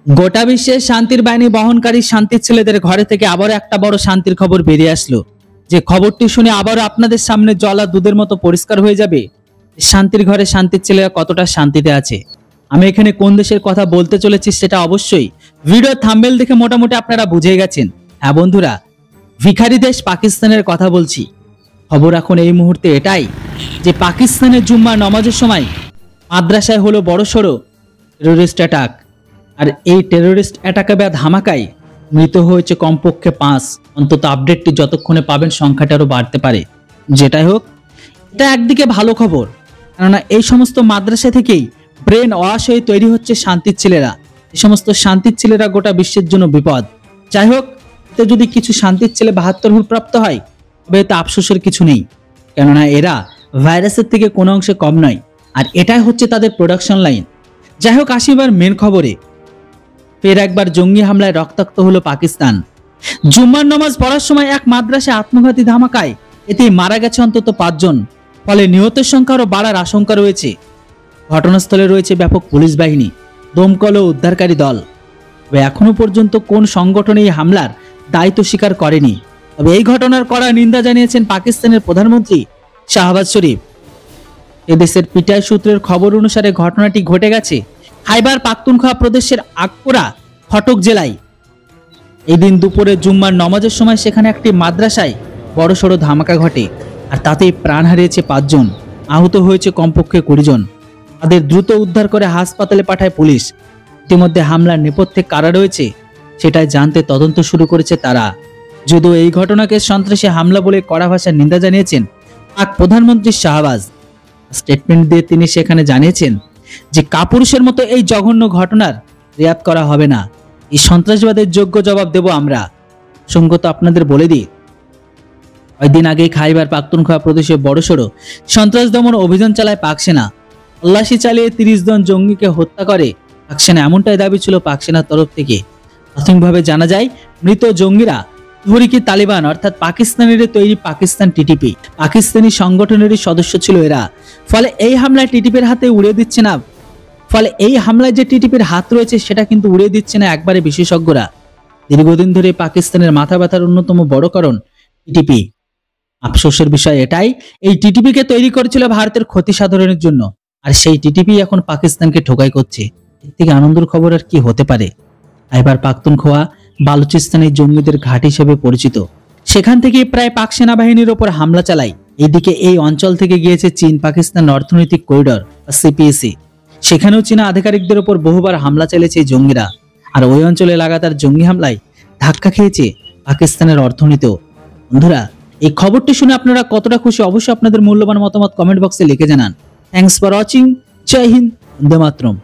গোটা বিশ্বের শান্তির বাহিনী বহনকারী শান্তির ছেলেদের ঘরে থেকে আবারও একটা বড় শান্তির খবর বেরিয়ে আসলো। যে খবরটি শুনে আবারও আপনাদের সামনে জল আর দুধের মতো পরিষ্কার হয়ে যাবে শান্তির ঘরে শান্তির ছেলেরা কতটা শান্তিতে আছে। আমি এখানে কোন দেশের কথা বলতে চলেছি সেটা অবশ্যই ভিডিও থাম্বনেল দেখে মোটামুটি আপনারা বুঝে গেছেন। হ্যাঁ বন্ধুরা, ভিখারি দেশ পাকিস্তানের কথা বলছি। খবর এখন এই মুহূর্তে এটাই যে পাকিস্তানের জুম্মা নামাজের সময় মাদ্রাসায় হলো বড়সড় টেরোরিস্ট অ্যাটাক। আর এই টেরোরিস্ট অ্যাটাকে বা ধামাকায় মৃত হয়েছে কমপক্ষে 5। অন্তত আপডেটটি যতক্ষণে পাবেন সংখ্যাটা আরও বাড়তে পারে। যেটাই হোক, এটা একদিকে ভালো খবর, কেননা এই সমস্ত মাদ্রাসা থেকেই ব্রেন ওয়াশ হয়ে তৈরি হচ্ছে শান্তির ছেলেরা। এই সমস্ত শান্তির ছেলেরা গোটা বিশ্বের জন্য বিপদ। যাই হোক, এতে যদি কিছু শান্তির ছেলে 72 ভুল প্রাপ্ত হয় তবে এতে আফসোসের কিছু নেই, কেননা এরা ভাইরাসের থেকে কোনো অংশে কম নয়। আর এটাই হচ্ছে তাদের প্রোডাকশন লাইন। যাই হোক, আসি এবার মেন খবরে। ফের একবার জঙ্গি হামলায় রক্তাক্ত হলো পাকিস্তান। জুম্মার নামাজ পড়ার সময় এক মাদ্রাসায় আত্মঘাতী ধামাকায় এতে মারা গেছে অন্তত 5 জন। ফলে নিহতের সংখ্যা আরও বাড়ার আশঙ্কা রয়েছে। ঘটনাস্থলে রয়েছে ব্যাপক পুলিশ বাহিনী, দমকল ও উদ্ধারকারী দল। তবে এখনো পর্যন্ত কোন সংগঠন এই হামলার দায়িত্ব স্বীকার করেনি। তবে এই ঘটনার কড়া নিন্দা জানিয়েছেন পাকিস্তানের প্রধানমন্ত্রী শাহবাজ শরীফ। এদেশের পিটিআই সূত্রের খবর অনুসারে ঘটনাটি ঘটে গেছে খাইবার পাখতুনখোয়া প্রদেশের আকপোরা খটক জেলায়। এই দিন দুপুরে জুম্মার নামাজের সময় সেখানে একটি মাদ্রাসায় বড়সড় ধামাকা ঘটে। আর তাতেই প্রাণ হারিয়েছে 5 জন, আহত হয়েছে কমপক্ষে 20 জন। তাদের দ্রুত উদ্ধার করে হাসপাতালে পাঠায় পুলিশ। ইতিমধ্যে হামলার নেপথ্যে কারা রয়েছে সেটাই জানতে তদন্ত শুরু করেছে তারা। যদিও এই ঘটনাকে সন্ত্রাসী হামলা বলে কড়া ভাষায় নিন্দা জানিয়েছেন পাক প্রধানমন্ত্রী শাহবাজ। স্টেটমেন্ট দিয়ে তিনি সেখানে জানিয়েছেন যে কাপুরুষের মতো এই জঘন্য ঘটনার রেয়াত করা হবে না। এই সন্ত্রাসবাদের যোগ্য জবাব দেব আমরা। সঙ্গত আপনাদের বলে দিই, কয়েকদিন আগে খাইবার পাখতুনখোয়া প্রদেশে বড়সড় সন্ত্রাস দমন অভিযান চালায় পাক সেনা। তল্লাশি চালিয়ে 30 জন জঙ্গিকে হত্যা করে পাক সেনা, এমনটাই দাবি ছিল পাক সেনার তরফ থেকে। প্রাথমিকভাবে জানা যায় মৃত জঙ্গিরা তহরিকি তালিবান অর্থাৎ পাকিস্তানের তৈরি পাকিস্তান টিটিপি পাকিস্তানি সংগঠনেরই সদস্য ছিল এরা। ফলে এই হামলায় টিটিপির হাতে উড়িয়ে দিচ্ছে না। ফলে এই হামলায় যে টিটিপির হাত রয়েছে সেটা কিন্তু উড়িয়ে দিচ্ছে না একবারে বিশেষজ্ঞরা। দীর্ঘদিন ধরে পাকিস্তানের মাথা ব্যথার অন্যতম বড় কারণ টিটিপি। আফসোসের বিষয় এটাই, এই টিটিপিকে তৈরি করেছিল ভারতের ক্ষতি সাধনের জন্য। আর সেই টিটিপি এখন পাকিস্তানকে ঠোকাই করছে। এর থেকে আনন্দের খবর আর কি হতে পারে। খাইবার পাখতুনখোয়া বালুচিস্তানের জঙ্গিদের ঘাট হিসেবে পরিচিত। সেখান থেকে প্রায় পাক সেনাবাহিনীর ওপর হামলা চালায়। এদিকে এই অঞ্চল থেকে গিয়েছে চীন পাকিস্তান অর্থনৈতিক করিডর বা সিপিএসি। সেখানেও চীনা আধিকারিকদের ওপর বহুবার হামলা চালিয়েছে এই জঙ্গিরা। আর ওই অঞ্চলে লাগাতার জঙ্গি হামলায় ধাক্কা খেয়েছে পাকিস্তানের অর্থনীতিও। বন্ধুরা, এই খবরটি শুনে আপনারা কতটা খুশি অবশ্যই আপনাদের মূল্যবান মতামত কমেন্ট বক্সে লিখে জানান। Thanks for watching. জয় হিন্দ, বন্দে মাতরম।